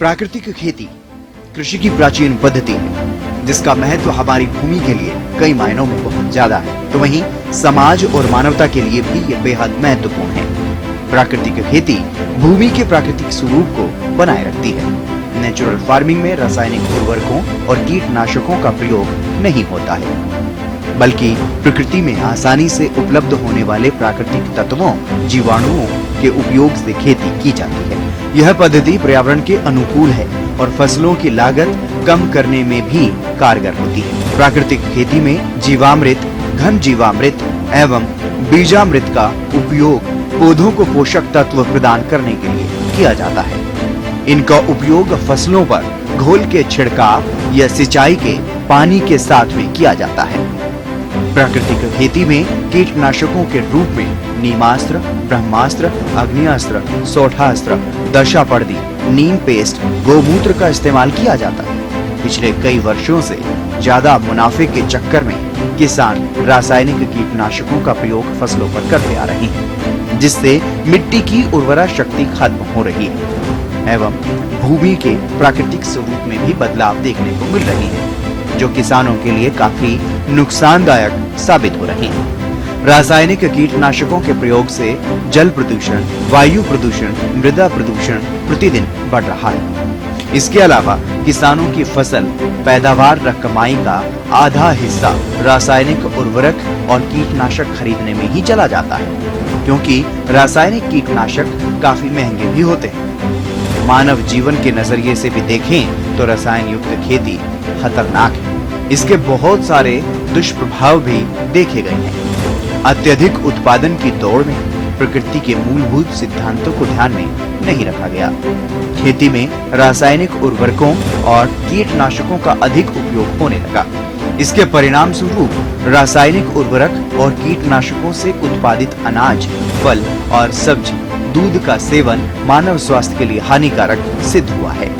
प्राकृतिक खेती कृषि की प्राचीन पद्धति है जिसका महत्व हमारी भूमि के लिए कई मायनों में बहुत ज्यादा है, तो वहीं समाज और मानवता के लिए भी ये बेहद महत्वपूर्ण है। प्राकृतिक खेती भूमि के प्राकृतिक स्वरूप को बनाए रखती है। नेचुरल फार्मिंग में रासायनिक उर्वरकों और कीटनाशकों का प्रयोग नहीं होता है, बल्कि प्रकृति में आसानी से उपलब्ध होने वाले प्राकृतिक तत्वों, जीवाणुओं के उपयोग से खेती की जाती है। यह पद्धति पर्यावरण के अनुकूल है और फसलों की लागत कम करने में भी कारगर होती है। प्राकृतिक खेती में जीवामृत, घन जीवामृत एवं बीजामृत का उपयोग पौधों को पोषक तत्व प्रदान करने के लिए किया जाता है। इनका उपयोग फसलों पर घोल के छिड़काव या सिंचाई के पानी के साथ में किया जाता है। प्राकृतिक खेती में कीटनाशकों के रूप में नीमास्त्र, ब्रह्मास्त्र, अग्नियास्त्र, सोठास्त्र, दशापर्दी, नीम पेस्ट, गोमूत्र का इस्तेमाल किया जाता है। पिछले कई वर्षों से ज्यादा मुनाफे के चक्कर में किसान रासायनिक कीटनाशकों का प्रयोग फसलों पर करते आ रहे हैं, जिससे मिट्टी की उर्वरा शक्ति खत्म हो रही है एवं भूमि के प्राकृतिक स्वरूप में भी बदलाव देखने को मिल रही है, जो किसानों के लिए काफी नुकसानदायक साबित हो रहे हैं। रासायनिक कीटनाशकों के प्रयोग से जल प्रदूषण, वायु प्रदूषण, मृदा प्रदूषण प्रतिदिन बढ़ रहा है। इसके अलावा किसानों की फसल पैदावार कमाई का आधा हिस्सा रासायनिक उर्वरक और कीटनाशक खरीदने में ही चला जाता है, क्योंकि रासायनिक कीटनाशक काफी महंगे भी होते हैं। मानव जीवन के नजरिए से भी देखें तो रसायन युक्त खेती खतरनाक है। इसके बहुत सारे दुष्प्रभाव भी देखे गए हैं। अत्यधिक उत्पादन की दौड़ में प्रकृति के मूलभूत सिद्धांतों को ध्यान में नहीं रखा गया। खेती में रासायनिक उर्वरकों और कीटनाशकों का अधिक उपयोग होने लगा। इसके परिणाम स्वरूप रासायनिक उर्वरक और कीटनाशकों से उत्पादित अनाज, फल और सब्जी, दूध का सेवन मानव स्वास्थ्य के लिए हानिकारक सिद्ध हुआ है।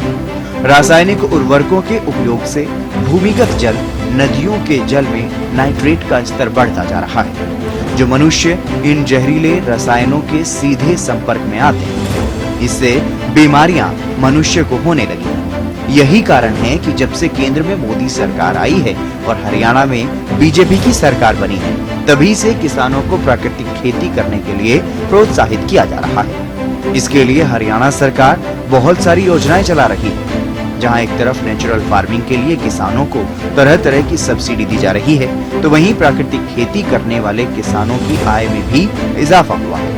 रासायनिक उर्वरकों के उपयोग से भूमिगत जल, नदियों के जल में नाइट्रेट का स्तर बढ़ता जा रहा है, जो मनुष्य इन जहरीले रसायनों के सीधे संपर्क में आते हैं। इससे बीमारियां मनुष्य को होने लगी। यही कारण है कि जब से केंद्र में मोदी सरकार आई है और हरियाणा में बीजेपी की सरकार बनी है, तभी से किसानों को प्राकृतिक खेती करने के लिए प्रोत्साहित किया जा रहा है। इसके लिए हरियाणा सरकार बहुत सारी योजनाएं चला रही है, जहां एक तरफ नेचुरल फार्मिंग के लिए किसानों को तरह तरह की सब्सिडी दी जा रही है, तो वहीं प्राकृतिक खेती करने वाले किसानों की आय में भी इजाफा हुआ है।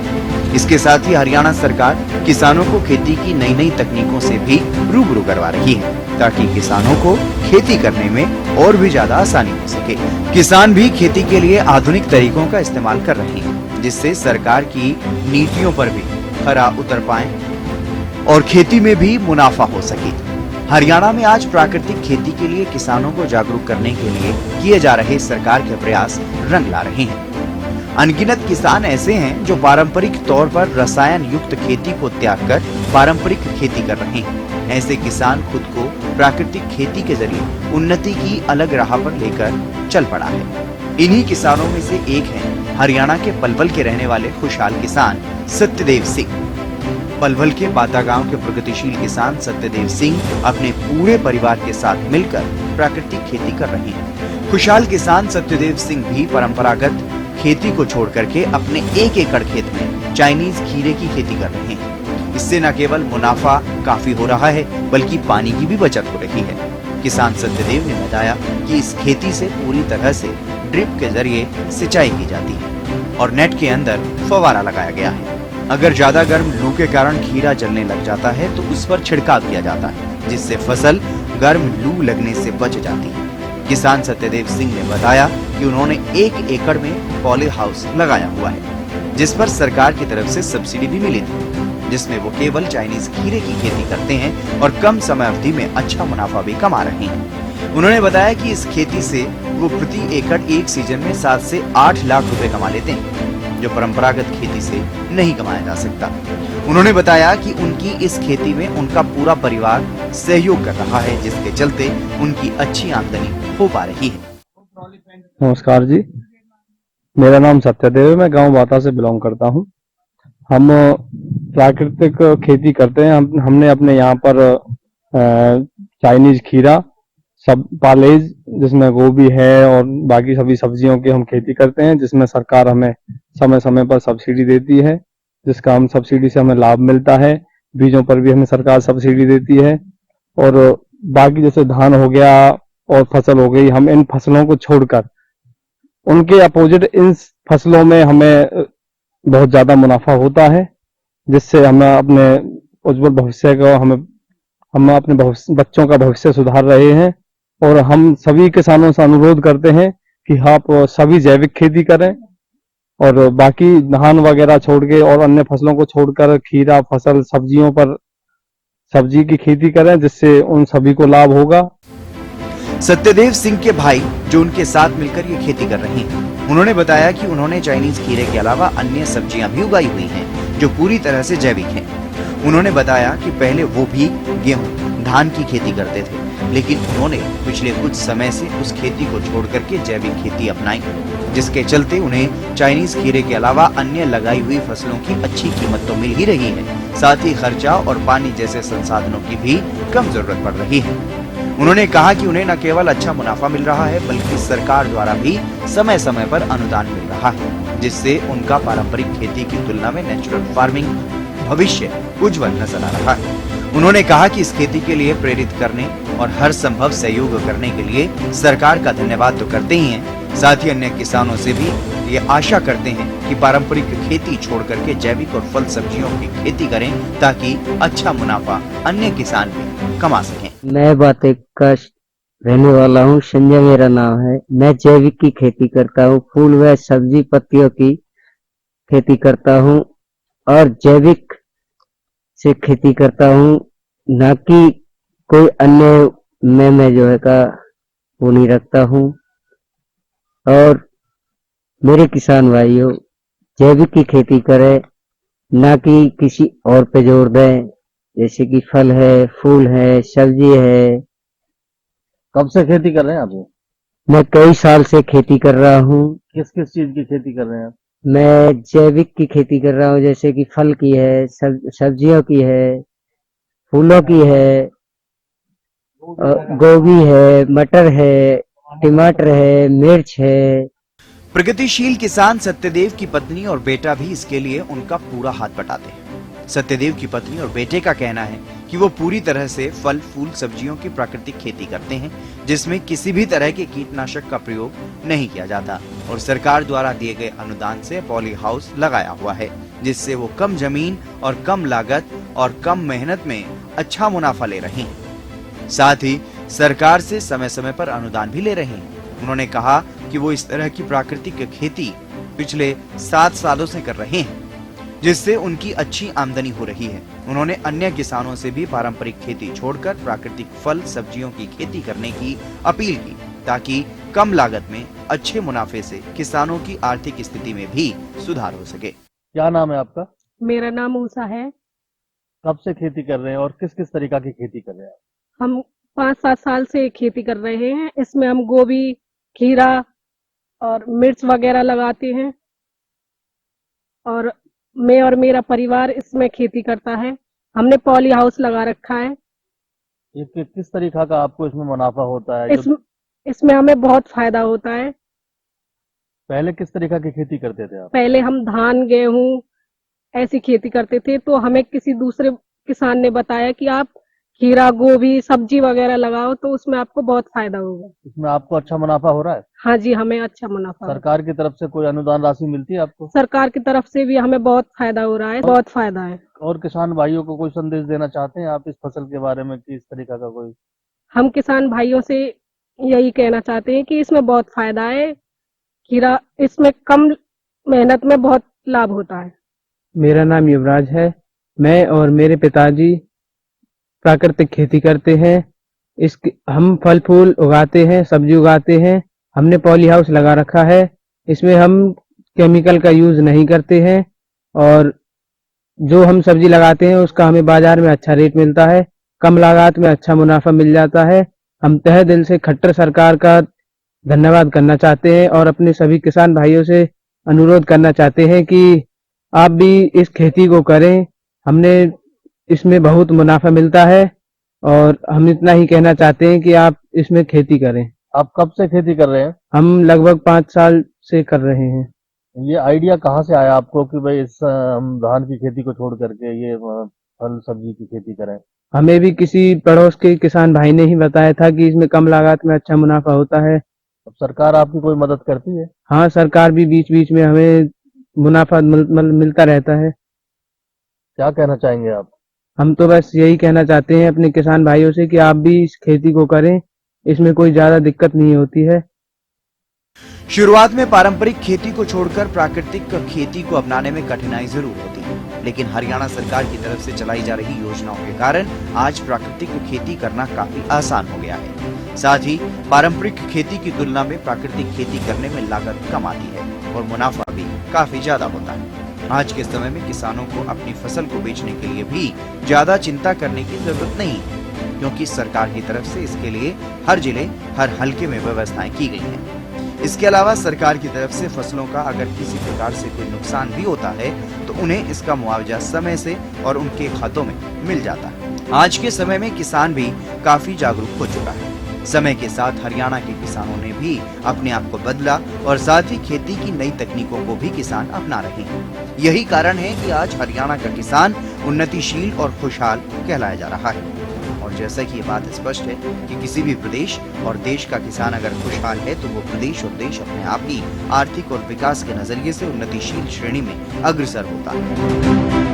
इसके साथ ही हरियाणा सरकार किसानों को खेती की नई नई तकनीकों से भी रूबरू करवा रही है, ताकि किसानों को खेती करने में और भी ज्यादा आसानी हो सके। किसान भी खेती के लिए आधुनिक तरीकों का इस्तेमाल कर रहे हैं, जिससे सरकार की नीतियों पर भी खरा उतर पाए और खेती में भी मुनाफा हो सके। हरियाणा में आज प्राकृतिक खेती के लिए किसानों को जागरूक करने के लिए किए जा रहे सरकार के प्रयास रंग ला रहे हैं। अनगिनत किसान ऐसे हैं जो पारंपरिक तौर पर रसायन युक्त खेती को त्याग कर पारंपरिक खेती कर रहे हैं। ऐसे किसान खुद को प्राकृतिक खेती के जरिए उन्नति की अलग राह पर लेकर चल पड़ा है। इन्हीं किसानों में से एक है हरियाणा के पलवल के रहने वाले खुशहाल किसान सत्यदेव सिंह। पलवल के बाता गांव के प्रगतिशील किसान सत्यदेव सिंह अपने पूरे परिवार के साथ मिलकर प्राकृतिक खेती कर रहे हैं। खुशहाल किसान सत्यदेव सिंह भी परंपरागत खेती को छोड़ करके अपने 1 एकड़ खेत में चाइनीज खीरे की खेती कर रहे हैं। इससे न केवल मुनाफा काफी हो रहा है, बल्कि पानी की भी बचत हो रही है। किसान सत्यदेव ने बताया कि इस खेती से पूरी तरह से ड्रिप के जरिए सिंचाई की जाती है और नेट के अंदर फव्वारा लगाया गया है। अगर ज्यादा गर्म लू के कारण खीरा जलने लग जाता है तो उस पर छिड़काव किया जाता है, जिससे फसल गर्म लू लगने से बच जाती है। किसान सत्यदेव सिंह ने बताया कि उन्होंने 1 एकड़ में पॉली हाउस लगाया हुआ है, जिस पर सरकार की तरफ से सब्सिडी भी मिली थी, जिसमें वो केवल चाइनीज खीरे की खेती करते हैं और कम समय अवधि में अच्छा मुनाफा भी कमा रहे हैं। उन्होंने बताया कि इस खेती से वो प्रति एकड़ एक सीजन में 7 से 8 लाख रुपए कमा लेते हैं, जो परंपरागत खेती से नहीं कमाया जा सकता। उन्होंने बताया कि उनकी इस खेती में उनका पूरा परिवार सहयोग कर रहा है, जिसके चलते उनकी अच्छी आमदनी हो पा रही है। नमस्कार जी, मेरा नाम सत्यदेव है। मैं गांव बाता से बिलोंग करता हूं। हम प्राकृतिक खेती करते हैं। हमने अपने यहाँ पर चाइनीज खीरा, सब पालेज जिसमें गोभी है और बाकी सभी सब्जियों की हम खेती करते हैं, जिसमें सरकार हमें समय समय पर सब्सिडी देती है, जिसका हम सब्सिडी से हमें लाभ मिलता है। बीजों पर भी हमें सरकार सब्सिडी देती है। और बाकी जैसे धान हो गया और फसल हो गई, हम इन फसलों को छोड़कर उनके अपोजिट इन फसलों में हमें बहुत ज्यादा मुनाफा होता है, जिससे हमें अपने उज्जवल भविष्य को हम अपने बच्चों का भविष्य सुधार रहे हैं। और हम सभी किसानों से अनुरोध करते हैं कि आप सभी जैविक खेती करें और बाकी धान वगैरह छोड़ के और अन्य फसलों को छोड़कर खीरा फसल सब्जियों पर सब्जी की खेती करें, जिससे उन सभी को लाभ होगा। सत्यदेव सिंह के भाई जो उनके साथ मिलकर ये खेती कर रहे हैं, उन्होंने बताया कि उन्होंने चाइनीज खीरे के अलावा अन्य सब्जियां भी उगाई हुई हैं जो पूरी तरह से जैविक हैं। उन्होंने बताया कि पहले वो भी गेहूं धान की खेती करते थे, लेकिन उन्होंने पिछले कुछ समय से उस खेती को छोड़ करके जैविक खेती अपनाई, जिसके चलते उन्हें चाइनीज खीरे के अलावा अन्य लगाई हुई फसलों की अच्छी कीमत तो मिल ही रही है, साथ ही खर्चा और पानी जैसे संसाधनों की भी कम जरूरत पड़ रही है। उन्होंने कहा कि उन्हें न केवल अच्छा मुनाफा मिल रहा है, बल्कि सरकार द्वारा भी समय समय पर अनुदान मिल रहा है, जिससे उनका पारंपरिक खेती की तुलना में नेचुरल फार्मिंग भविष्य उज्जवल नजर आ रहा है। उन्होंने कहा कि इस खेती के लिए प्रेरित करने और हर संभव सहयोग करने के लिए सरकार का धन्यवाद तो करते ही हैं, साथ ही अन्य किसानों से भी ये आशा करते हैं कि पारंपरिक खेती छोड़ करके जैविक और फल सब्जियों की खेती करें, ताकि अच्छा मुनाफा अन्य किसान भी कमा सकें। मैं बातें का रहने वाला हूँ, संजय मेरा नाम है। मैं जैविक की खेती करता हूँ, फूल व सब्जी पत्तियों की खेती करता हूँ और जैविक से खेती करता हूँ, ना कि कोई अन्य मैं जो है का वो नहीं रखता हूँ। और मेरे किसान भाइयों, जैविक की खेती करें, ना कि किसी और पे जोर दें, जैसे कि फल है, फूल है, सब्जी है। कब से खेती कर रहे हैं आप? मैं कई साल से खेती कर रहा हूँ। किस किस चीज की खेती कर रहे हैं आप? मैं जैविक की खेती कर रहा हूँ, जैसे कि फल की है, सब्जियों की है, फूलों की है, गोभी है, मटर है, टमाटर है, मिर्च है। प्रगतिशील किसान सत्यदेव की पत्नी और बेटा भी इसके लिए उनका पूरा हाथ बटाते हैं। सत्यदेव की पत्नी और बेटे का कहना है कि वो पूरी तरह से फल फूल सब्जियों की प्राकृतिक खेती करते हैं, जिसमें किसी भी तरह के कीटनाशक का प्रयोग नहीं किया जाता, और सरकार द्वारा दिए गए अनुदान से पॉली हाउस लगाया हुआ है, जिससे वो कम जमीन और कम लागत और कम मेहनत में अच्छा मुनाफा ले रहे हैं। साथ ही सरकार से समय समय पर अनुदान भी ले रहे हैं। उन्होंने कहा कि वो इस तरह की प्राकृतिक खेती पिछले 7 सालों से कर रहे हैं, जिससे उनकी अच्छी आमदनी हो रही है। उन्होंने अन्य किसानों से भी पारंपरिक खेती छोड़कर प्राकृतिक फल सब्जियों की खेती करने की अपील की, ताकि कम लागत में अच्छे मुनाफे से किसानों की आर्थिक स्थिति में भी सुधार हो सके। क्या नाम है आपका? मेरा नाम उषा है। कब से खेती कर रहे हैं और किस किस तरीका की खेती कर रहे हैं? हम 5-7 साल से खेती कर रहे हैं। इसमें हम गोभी, खीरा और मिर्च वगैरह लगाते हैं, और मैं और मेरा परिवार इसमें खेती करता है। हमने पॉली हाउस लगा रखा है। ये किस तरीका का आपको इसमें मुनाफा होता है? इसमें हमें बहुत फायदा होता है। पहले किस तरीका की खेती करते थे आप? पहले हम धान, गेहूं ऐसी खेती करते थे, तो हमें किसी दूसरे किसान ने बताया कि आप खीरा, गोभी, सब्जी वगैरह लगाओ, तो उसमें आपको बहुत फायदा होगा। इसमें आपको अच्छा मुनाफा हो रहा है? हाँ जी, हमें अच्छा मुनाफा। सरकार की तरफ से कोई अनुदान राशि मिलती है आपको? सरकार की तरफ से भी हमें बहुत फायदा हो रहा है, बहुत फायदा है। और किसान भाइयों को कोई संदेश देना चाहते हैं आप इस फसल के बारे में कि इस तरीका का कोई? हम किसान भाइयों से यही कहना चाहते हैं कि इसमें बहुत फायदा है। खीरा, इसमें कम मेहनत में बहुत लाभ होता है। मेरा नाम युवराज है। मैं और मेरे पिताजी प्राकृतिक खेती करते हैं। हम फल फूल उगाते हैं, सब्जी उगाते हैं। हमने पॉली हाउस लगा रखा है। इसमें हम केमिकल का यूज नहीं करते हैं, और जो हम सब्जी लगाते हैं उसका हमें बाजार में अच्छा रेट मिलता है, कम लागत में अच्छा मुनाफा मिल जाता है। हम तहे दिल से खट्टर सरकार का धन्यवाद करना चाहते हैं और अपने सभी किसान भाइयों से अनुरोध करना चाहते हैं कि आप भी इस खेती को करें। हमने इसमें बहुत मुनाफा मिलता है और हम इतना ही कहना चाहते हैं कि आप इसमें खेती करें। आप कब से खेती कर रहे हैं? हम लगभग 5 साल से कर रहे हैं। ये आइडिया कहाँ से आया आपको कि भाई हम धान की खेती को छोड़ करके ये फल सब्जी की खेती करें? हमें भी किसी पड़ोस के किसान भाई ने ही बताया था कि इसमें कम लागत में अच्छा मुनाफा होता है। अब सरकार आपकी कोई मदद करती है? हाँ, सरकार भी बीच-बीच में हमें मुनाफा मिलता रहता है। क्या कहना चाहेंगे आप? हम तो बस यही कहना चाहते हैं अपने किसान भाइयों से कि आप भी इस खेती को करें, इसमें कोई ज्यादा दिक्कत नहीं होती है। शुरुआत में पारंपरिक खेती को छोड़कर प्राकृतिक खेती को अपनाने में कठिनाई जरूर होती है, लेकिन हरियाणा सरकार की तरफ से चलाई जा रही योजनाओं के कारण आज प्राकृतिक खेती करना काफी आसान हो गया है। साथ ही पारंपरिक खेती की तुलना में प्राकृतिक खेती करने में लागत कम आती है और मुनाफा भी काफी ज्यादा होता है। आज के समय में किसानों को अपनी फसल को बेचने के लिए भी ज्यादा चिंता करने की जरूरत नहीं है, क्योंकि सरकार की तरफ से इसके लिए हर जिले हर हलके में व्यवस्थाएं की गई हैं। इसके अलावा सरकार की तरफ से फसलों का अगर किसी प्रकार से कोई नुकसान भी होता है तो उन्हें इसका मुआवजा समय से और उनके खातों में मिल जाता है। आज के समय में किसान भी काफी जागरूक हो चुका है। समय के साथ हरियाणा के किसानों ने भी अपने आप को बदला और साथ ही खेती की नई तकनीकों को भी किसान अपना रहे हैं। यही कारण है कि आज हरियाणा का किसान उन्नतिशील और खुशहाल कहलाया जा रहा है। और जैसा कि ये बात स्पष्ट है कि किसी भी प्रदेश और देश का किसान अगर खुशहाल है तो वो प्रदेश और देश अपने आप ही आर्थिक और विकास के नजरिए से उन्नतिशील श्रेणी में अग्रसर होता है।